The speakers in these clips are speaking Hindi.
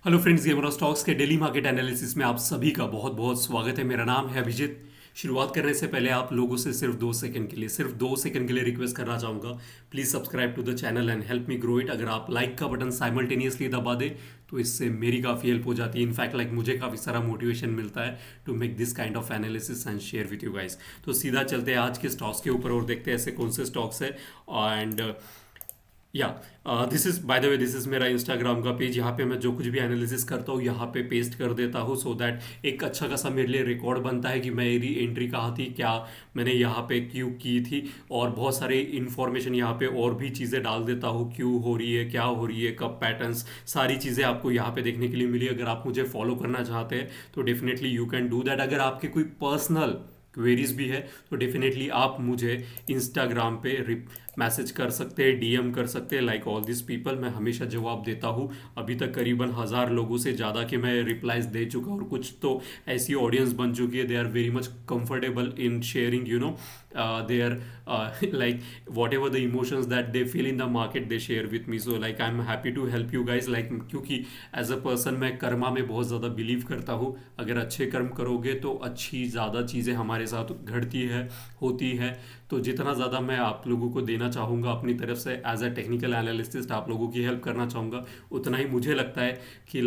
Hello friends, gamer of stocks के डेली मार्केट एनालिसिस में आप सभी का बहुत बहुत स्वागत है। मेरा नाम है अभिजीत। शुरुआत करने से पहले आप लोगों से सिर्फ 2 सेकंड के लिए रिक्वेस्ट करना चाहूँगा। Please subscribe to the channel and help me grow it. अगर आप लाइक का बटन साइमल्टेनियसली दबा दे तो इससे मेरी काफ़ी हेल्प हो जाती है। इनफैक्ट मुझे काफ़ी सारा मोटिवेशन मिलता है to make this kind of analysis and share with you guys. तो सीधा चलते हैं आज के स्टॉक्स के ऊपर और देखते हैं ऐसे कौन से स्टॉक्स है। एंड या this is by the way, this is मेरा इंस्टाग्राम का पेज। यहाँ पे मैं जो कुछ भी एनालिसिस करता हूँ यहाँ पे पेस्ट कर देता हूँ, सो दैट एक अच्छा खासा मेरे लिए रिकॉर्ड बनता है कि मेरी एंट्री कहाँ थी, क्या मैंने यहाँ पे क्यों की थी, और बहुत सारे इन्फॉर्मेशन यहाँ पे और भी चीज़ें डाल देता हूँ, क्यों हो रही है, क्या हो रही है, कब पैटर्न्स, सारी चीज़ें आपको यहाँ पे देखने के लिए मिली। अगर आप मुझे फॉलो करना चाहते हैं तो definitely you can do that. अगर आपके कोई पर्सनल क्वेरीज भी है तो डेफिनेटली आप मुझे इंस्टाग्राम पे मैसेज कर सकते हैं, डीएम कर सकते हैं। लाइक ऑल दिस पीपल, मैं हमेशा जवाब देता हूँ। अभी तक करीबन 1000 लोगों से ज़्यादा के मैं रिप्लाईज दे चुका हूँ, और कुछ तो ऐसी ऑडियंस बन चुकी है, they are very much comfortable in sharing they are like whatever the emotions that they feel in the market they share with me. So like I am happy to help you guys. क्योंकि एज अ पर्सन मैं कर्मा में बहुत ज़्यादा बिलीव करता हूँ। अगर अच्छे कर्म करोगे तो अच्छी ज़्यादा चीज़ें हमारे साथ घटती है, होती है। तो जितना ज़्यादा मैं आप लोगों को देना चाहूँगा अपनी तरफ से एज अ टेक्निकल एनालिस्टिस्ट, आप लोगों की हेल्प करना चाहूँगा, उतना ही मुझे लगता है कि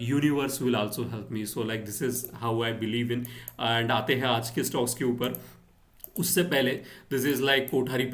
universe will also help me. So this is how I believe in. And आते हैं आज के स्टॉक्स के ऊपर। उससे पहले this is like Kothari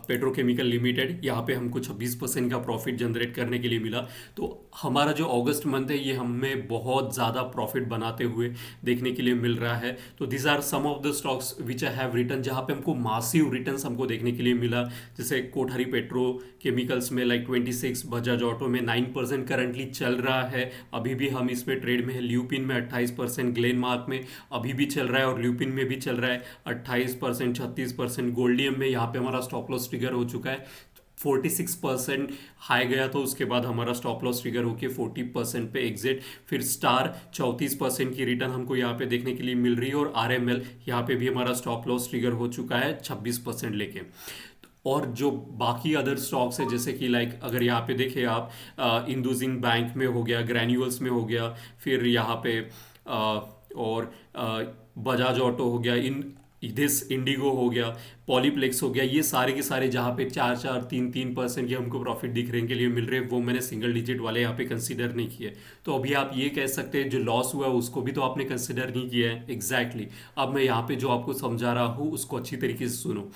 petrochemical limited. यहाँ पे हमको 26% का प्रॉफिट जनरेट करने के लिए मिला। तो हमारा जो अगस्त मंथ है ये हमें बहुत ज़्यादा प्रॉफिट बनाते हुए देखने के लिए मिल रहा है। तो this are some of the stocks which I have return, जहाँ पे हमको मासिव रिटर्न्स हमको देखने के लिए मिला। जैसे कोठारी पेट्रोकेमिकल्स में 26, बजाज ऑटो में 9% करंटली चल रहा है, अभी भी हम इसमें ट्रेड में है। ल्यूपिन में 28%, ग्लेन मार्क में अभी भी चल रहा है और ल्यूपिन में भी चल रहा है 28%, 36%। गोल्डियम में यहाँ पे हमारा स्टॉप लॉस ट्रिगर हो चुका है, 46% हाई गया, तो उसके बाद हमारा स्टॉप लॉस ट्रिगर होके 40% पे एग्जिट। फिर स्टार 34% की रिटर्न हमको यहाँ पे देखने के लिए मिल रही है, और आरएमएल यहाँ पे भी हमारा स्टॉप लॉस ट्रिगर हो चुका है 26% लेके। और जो बाकी अदर स्टॉक्स है, जैसे कि अगर यहाँ पे देखें आप, इंडसइंड बैंक में हो गया, ग्रैन्यूल्स में हो गया, फिर यहाँ पे और बजाज ऑटो हो गया, इन दिस इंडिगो हो गया, पॉलीप्लेक्स हो गया, ये सारे के सारे जहाँ पे 4-4, 3-3% के हमको प्रॉफिट दिखने के लिए मिल रहे हैं, वो मैंने सिंगल डिजिट वाले यहाँ पे कंसीडर नहीं किए। तो अभी आप ये कह सकते हैं जो लॉस हुआ है उसको भी तो आपने कंसीडर नहीं किया है। एग्जैक्टली अब मैं यहाँ पे जो आपको समझा रहा हूँ उसको अच्छी तरीके से सुनो।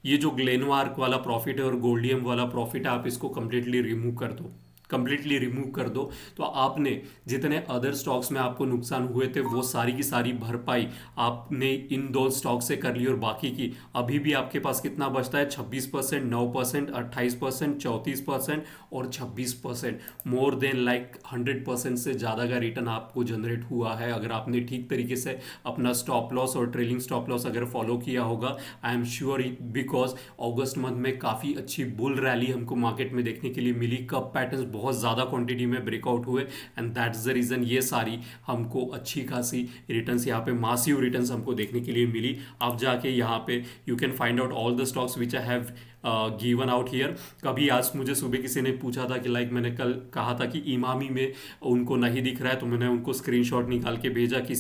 ये जो ग्लेनमार्क वाला प्रॉफिट है और गोल्डियम वाला प्रॉफिट है, आप इसको कंप्लीटली रिमूव कर दो, कंप्लीटली रिमूव कर दो। तो आपने जितने अदर स्टॉक्स में आपको नुकसान हुए थे वो सारी की सारी भरपाई आपने इन दो स्टॉक से कर ली, और बाकी की अभी भी आपके पास कितना बचता है? 26%, 9%, 28%, 34% और 26%। मोर देन 100% से ज़्यादा का रिटर्न आपको जनरेट हुआ है अगर आपने ठीक तरीके से अपना स्टॉप लॉस और ट्रेलिंग स्टॉप लॉस अगर फॉलो किया होगा। I am sure, because August month में काफ़ी अच्छी बुल रैली हमको मार्केट में देखने के लिए मिली। कब पैटर्न्स बहुत ज़्यादा क्वांटिटी में ब्रेकआउट हुए, एंड दैट्स द रीज़न ये सारी हमको अच्छी खासी रिटर्न्स यहाँ पे मासिव रिटर्न्स हमको देखने के लिए मिली। आप जाके यहाँ पे you can find out all the stocks which I have given out here. कभी आज मुझे सुबह किसी ने पूछा था कि मैंने कल कहा था कि इमामी में उनको नहीं दिख रहा है, तो मैंने उनको स्क्रीनशॉट निकाल के भेजा कि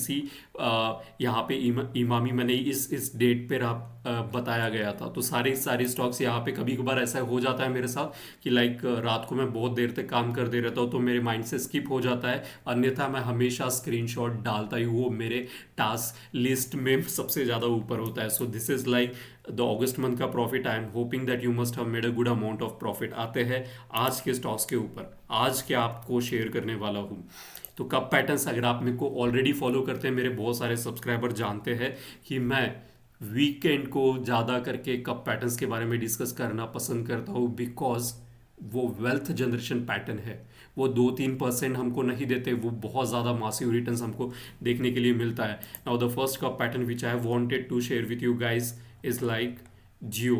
यहाँ पे इमामी मैंने इस डेट पे बताया गया था। तो सारे सारे स्टॉक्स यहाँ पे कभी कभार ऐसा हो जाता है मेरे साथ कि रात को मैं बहुत देर तक काम कर दे रहता हूँ तो मेरे माइंड से स्किप हो जाता है, अन्यथा मैं हमेशा स्क्रीनशॉट डालता ही, वो मेरे टास्क लिस्ट में सबसे ज़्यादा ऊपर होता है। So this is the August month का profit. I am hoping that you must have made a good amount of profit. आते हैं आज के स्टॉक्स के ऊपर, आज के आपको शेयर करने वाला हूँ। तो कप पैटर्न्स, अगर आप मेरे को ऑलरेडी फॉलो करते हैं, मेरे बहुत सारे सब्सक्राइबर जानते हैं कि मैं वीकेंड को ज़्यादा करके कप पैटर्न्स के बारे में डिस्कस करना पसंद करता हूँ, बिकॉज वो वेल्थ जनरेशन पैटर्न है। वो 2-3% हमको नहीं देते, वो बहुत ज़्यादा मासिव रिटर्न्स हमको देखने के लिए मिलता है। Now the first cup pattern which I have wanted to share with you guys is जियो।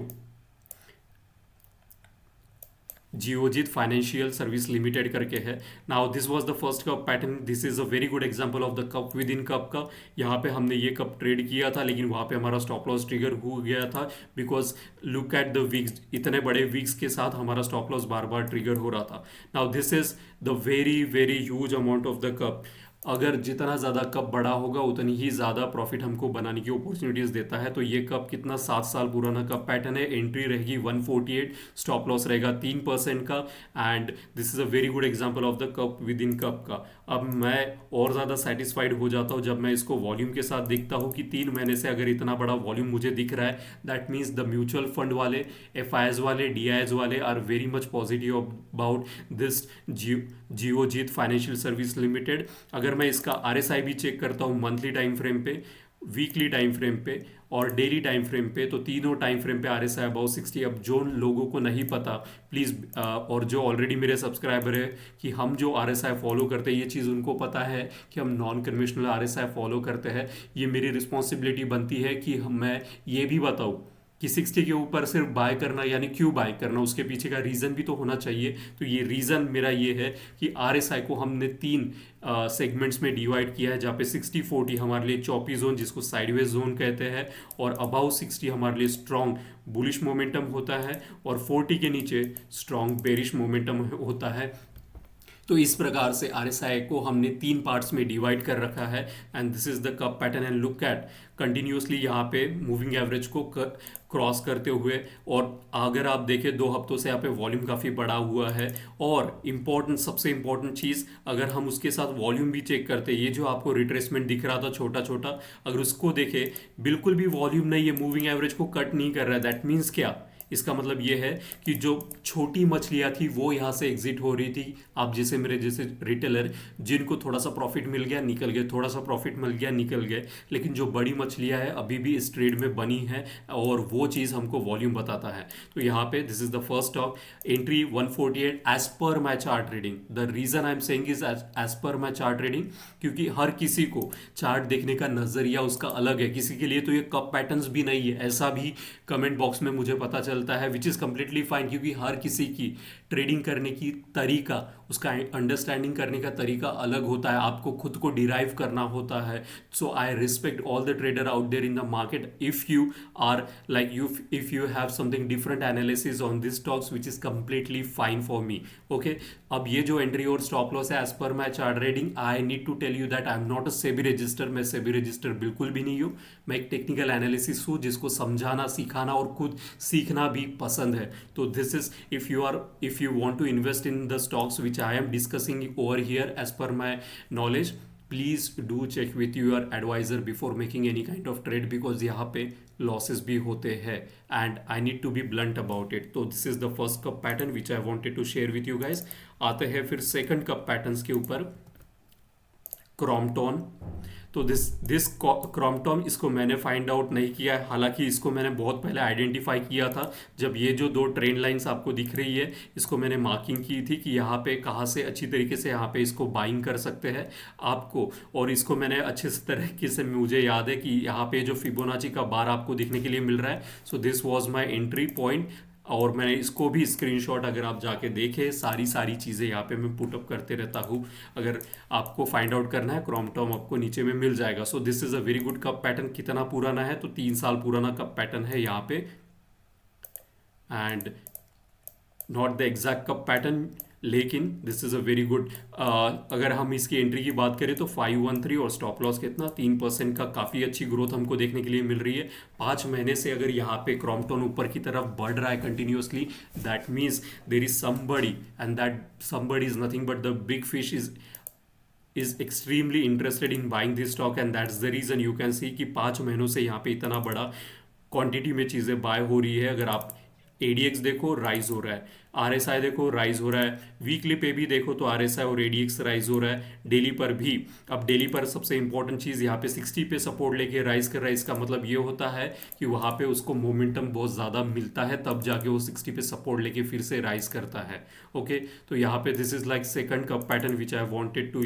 जियोजित फाइनेंशियल सर्विस लिमिटेड करके है। Now this was the first cup pattern, this is a very good example of the cup within cup का। यहाँ पे हमने ये कप ट्रेड किया था, लेकिन वहाँ पे हमारा स्टॉप लॉस ट्रिगर हो गया था, because look at the wicks, इतने बड़े विक्स के साथ हमारा स्टॉप लॉस बार बार ट्रिगर हो रहा था। Now this is the very very huge amount of the cup. अगर जितना ज़्यादा कप बड़ा होगा उतनी ही ज़्यादा प्रॉफिट हमको बनाने की अपॉर्चुनिटीज़ देता है। तो ये कप कितना 7 साल पुराना कप पैटर्न है। एंट्री रहेगी 148, स्टॉप लॉस रहेगा 3% का, and this is a very good example of the cup within cup का। अब मैं और ज़्यादा सेटिस्फाइड हो जाता हूँ जब मैं इसको वॉल्यूम के साथ देखता हूँ कि 3 महीने से अगर इतना बड़ा वॉल्यूम मुझे दिख रहा है, that means the mutual fund वाले, एफ वाले, डी वाले are very much positive about this Geojit financial service limited. अगर मैं इसका आरएसआई भी चेक करता हूँ मंथली टाइम फ्रेम पे, वीकली टाइम फ्रेम पे और डेली टाइम फ्रेम पे, तो तीनों टाइम फ्रेम पे आरएसआई अबाउट 60। अब जो लोगों को नहीं पता प्लीज़, और जो ऑलरेडी मेरे सब्सक्राइबर है कि हम जो आरएसआई फॉलो करते हैं, ये चीज़ उनको पता है कि हम नॉन कन्वेंशनल आरएसआई फॉलो करते हैं। ये मेरी रिस्पॉन्सिबिलिटी बनती है कि मैं ये भी बताऊँ कि 60 के ऊपर सिर्फ बाय करना, यानी क्यों बाय करना, उसके पीछे का रीज़न भी तो होना चाहिए। तो ये रीज़न मेरा ये है कि आरएसआई को हमने 3 सेगमेंट्स में डिवाइड किया है, जहाँ पे 60-40 हमारे लिए चॉपी जोन, जिसको साइडवेज जोन कहते हैं, और अबाउ 60 हमारे लिए स्ट्रॉन्ग बुलिश मोमेंटम होता है, और 40 के नीचे स्ट्रॉन्ग बेरिश मोमेंटम होता है। तो इस प्रकार से आरएसआई को हमने 3 पार्ट्स में डिवाइड कर रखा है, and this is the cup pattern. And look at continuously यहाँ पे मूविंग एवरेज को क्रॉस करते हुए, और अगर आप देखें 2 हफ्तों से यहाँ पे वॉल्यूम काफ़ी बड़ा हुआ है। और इम्पॉर्टेंट, सबसे इम्पॉर्टेंट चीज़, अगर हम उसके साथ वॉल्यूम भी चेक करते हैं, ये जो आपको रिट्रेसमेंट दिख रहा था छोटा छोटा, अगर उसको देखें बिल्कुल भी वॉल्यूम नहीं है, मूविंग एवरेज को कट नहीं कर रहा है। दैट मीन्स क्या? इसका मतलब ये है कि जो छोटी मछलियाँ थी वो यहाँ से एग्जिट हो रही थी। आप जैसे मेरे जैसे रिटेलर, जिनको थोड़ा सा प्रॉफिट मिल गया निकल गए, थोड़ा सा प्रॉफिट मिल गया निकल गए, लेकिन जो बड़ी मछलियाँ हैं अभी भी इस ट्रेड में बनी है, और वो चीज़ हमको वॉल्यूम बताता है। तो यहाँ पे this is the first stock, entry 148 as per my chart reading. The reason I am saying is as per my chart reading, क्योंकि हर किसी को चार्ट देखने का नज़रिया उसका अलग है। किसी के लिए तो ये कप पैटर्न्स भी नहीं है, ऐसा भी कमेंट बॉक्स में मुझे पता चलता है, विच इज़ कम्प्लीटली फाइन, क्योंकि हर किसी की ट्रेडिंग करने की तरीका, उसका अंडरस्टैंडिंग करने का तरीका अलग होता है। आपको खुद को डिराइव करना होता है। So I respect all the trader out there in the market. If you are like you, if you have something different analysis on this stocks, which is completely fine for me. Okay, अब ये जो एंट्री और स्टॉप लॉस है as per my chart reading, I need to tell you that I am not a SEBI register. मैं सेबी रजिस्टर बिल्कुल भी नहीं हूँ। मैं एक टेक्निकल एनालिसिस हूँ जिसको समझाना, सिखाना और खुद सीखना भी पसंद है। तो this is, if you want to invest in the stocks which I am discussing over here as per my knowledge, please do check with your advisor before making any kind of trade, because यहाँ पे losses भी होते हैं, and I need to be blunt about it. तो this is the first cup pattern which I wanted to share with you guys. आते हैं फिर second cup patterns के ऊपर, क्रॉम्पटन। तो दिस क्रॉम्पटन, इसको मैंने फाइंड आउट नहीं किया है, हालांकि इसको मैंने बहुत पहले आइडेंटिफाई किया था। जब ये जो 2 ट्रेंड लाइंस आपको दिख रही है, इसको मैंने मार्किंग की थी कि यहाँ पे कहाँ से अच्छी तरीके से यहाँ पे इसको बाइंग कर सकते हैं आपको, और इसको मैंने अच्छे से तरीके से, मुझे याद है कि यहाँ पे जो फिबोनाची का बार आपको दिखने के लिए मिल रहा है। So this was my entry point, और मैंने इसको भी स्क्रीनशॉट, अगर आप जाके देखें, सारी चीज़ें यहाँ पे मैं पुटअप करते रहता हूँ। अगर आपको फाइंड आउट करना है, क्रॉम्पटन आपको नीचे में मिल जाएगा। सो this is a very good cup pattern. कितना पुराना है? तो 3 साल पुराना कप पैटर्न है यहाँ पे, and not the exact cup pattern, लेकिन this is a very good. अगर हम इसकी एंट्री की बात करें तो 513, और स्टॉप लॉस कितना 3% का, काफ़ी अच्छी ग्रोथ हमको देखने के लिए मिल रही है। 5 महीने से अगर यहाँ पे क्रॉम्पटन ऊपर की तरफ बढ़ रहा है continuously, that means there is somebody, and that somebody is nothing but the big fish is extremely interested in buying this stock, and that's the reason you can see कि 5 महीनों से यहाँ पे इतना बड़ा क्वांटिटी में चीज़ें बाय हो रही है। अगर आप एडीएक्स देखो, राइज हो रहा है, आरएसआई देखो, राइज हो रहा है, वीकली पे भी देखो तो आरएसआई और एडीएक्स राइज हो रहा है, डेली पर भी। अब डेली पर सबसे इंपॉर्टेंट चीज़, यहाँ पे 60 पे सपोर्ट लेके राइज कर रहा है, इसका मतलब ये होता है कि वहाँ पे उसको मोमेंटम बहुत ज़्यादा मिलता है, तब जाके वो 60 पे सपोर्ट लेके फिर से राइज करता है। ओके, तो यहाँ पे this is like second cup pattern which I wanted to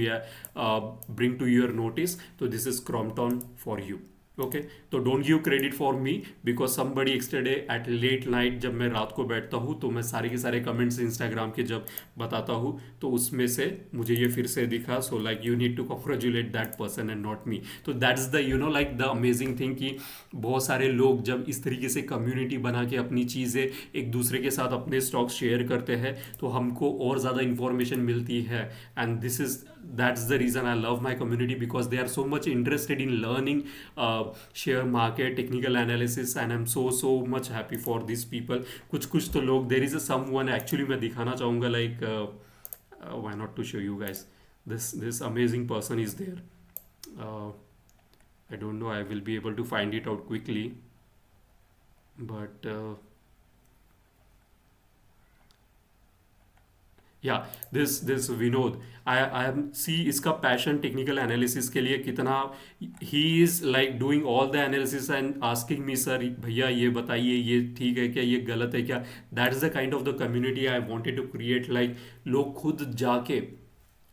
bring to your notice. तो this is Crompton for you. Okay, तो don't give credit for me because somebody yesterday at late night, जब मैं रात को बैठता हूँ तो मैं सारे के सारे कमेंट्स इंस्टाग्राम के जब बताता हूँ तो उसमें से मुझे ये फिर से दिखा, so like you need to congratulate that person and not me. तो that's the like the amazing thing कि बहुत सारे लोग जब इस तरीके से कम्युनिटी बना के अपनी चीज़ें एक दूसरे के साथ अपने स्टॉक्स शेयर करते हैं तो हमको और ज़्यादा इंफॉर्मेशन मिलती है। And this is that's the reason I love my community, because they are so much interested in learning share market technical analysis, and I'm so much happy for these people. कुछ तो लोग, there is a someone actually मैं दिखाना चाहूँगा, like why not to show you guys, this amazing person is there. uh, I don't know, I will be able to find it out quickly, but या this Vinod, I am see इसका पैशन टेक्निकल एनालिसिस के लिए कितना, he is like doing all the analysis and asking me sir भैया ये बताइए ये ठीक है क्या, ये गलत है क्या। That is the kind of the community I wanted to create, like लोग खुद जाके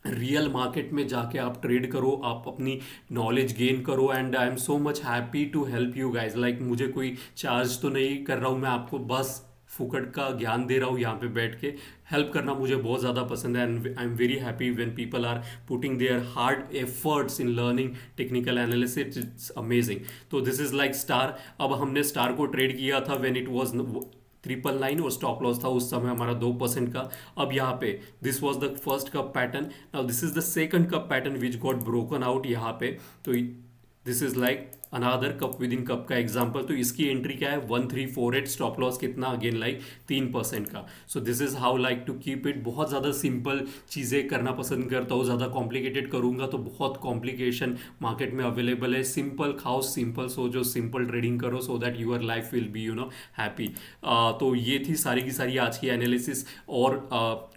रियल मार्केट में जाके आप ट्रेड करो, आप अपनी नॉलेज गेन करो, and I am so much happy to help you guys. Like मुझे कोई चार्ज तो नहीं कर रहा हूँ, मैं आपको बस फुकट का ज्ञान दे रहा हूँ यहाँ पे बैठ के। हेल्प करना मुझे बहुत ज़्यादा पसंद है, and I am very happy when people are putting their hard efforts in learning technical analysis, it's amazing. तो दिस इज़ लाइक स्टार। अब हमने स्टार को ट्रेड किया था व्हेन इट वाज 999 और स्टॉप लॉस था उस समय हमारा 2% का। अब यहाँ पे this was the first cup pattern, now this is the second cup pattern which got broken out यहाँ पे। तो this is like another cup within cup का एग्जाम्पल। तो इसकी एंट्री क्या है 1348, स्टॉप लॉस कितना, अगेन लाइक 3% का। So this is how like to keep it. बहुत ज़्यादा सिंपल चीज़ें करना पसंद करता हूँ, ज़्यादा कॉम्प्लिकेटेड करूँगा तो बहुत कॉम्प्लिकेशन मार्केट में अवेलेबल है। सिंपल खाओ, सिंपल सोचो, सिंपल ट्रेडिंग करो, so that your life will be happy. तो ये थी सारी की सारी आज की एनालिसिस। और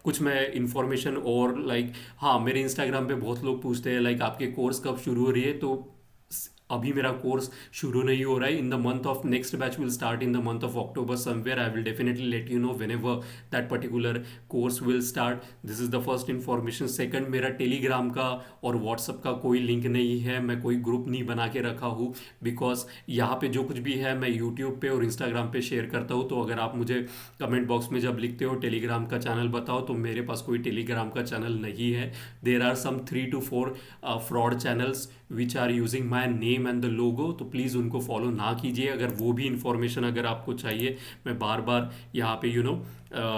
कुछ मैं इन्फॉर्मेशन और लाइक, हाँ मेरे इंस्टाग्राम पे बहुत लोग पूछते हैं लाइक आपके कोर्स कब शुरू हो रही है, तो अभी मेरा कोर्स शुरू नहीं हो रहा है। In the month of next batch will start in the month of October somewhere. I will definitely let you know when ever that particular course will start. This is the first information. Second, मेरा टेलीग्राम का और व्हाट्सअप का कोई लिंक नहीं है, मैं कोई ग्रुप नहीं बना के रखा हूँ, बिकॉज यहाँ पे जो कुछ भी है मैं यूट्यूब पे और इंस्टाग्राम पे शेयर करता हूँ। तो अगर आप मुझे कमेंट बॉक्स में जब लिखते हो टेलीग्राम का चैनल बताओ, तो मेरे पास कोई टेलीग्राम का चैनल नहीं है। There are some 3 to 4 fraud channels which are using my name and the logo, तो प्लीज़ उनको फॉलो ना कीजिए। अगर वो भी इंफॉर्मेशन अगर आपको चाहिए, मैं बार बार यहाँ पे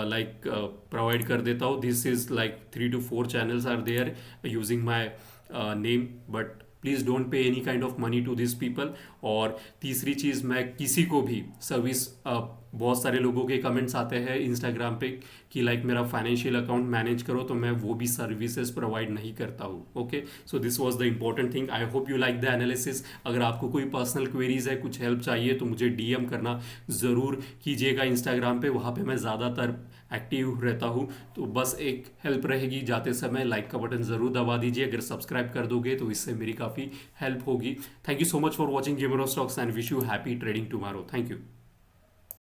लाइक प्रोवाइड कर देता हूँ। This is like 3 to 4 channels are there using my name, but please don't pay any kind of money to this people. और तीसरी चीज़, मैं किसी को भी सर्विस, बहुत सारे लोगों के कमेंट्स आते हैं इंस्टाग्राम पे कि लाइक मेरा फाइनेंशियल अकाउंट मैनेज करो, तो मैं वो भी सर्विसेज प्रोवाइड नहीं करता हूँ। Okay, so this was the important thing. I hope you like the analysis. अगर आपको कोई पर्सनल क्वेरीज है, कुछ हेल्प चाहिए, तो मुझे डीएम करना ज़रूर कीजिएगा इंस्टाग्राम पे, वहाँ पे मैं ज़्यादातर एक्टिव रहता हूँ। तो बस एक हेल्प रहेगी, जाते समय लाइक का बटन ज़रूर दबा दीजिए। अगर सब्सक्राइब कर दोगे तो इससे मेरी काफ़ी हेल्प होगी। Thank you so much for watching gamer of stocks and wish you happy trading tomorrow. Thank you.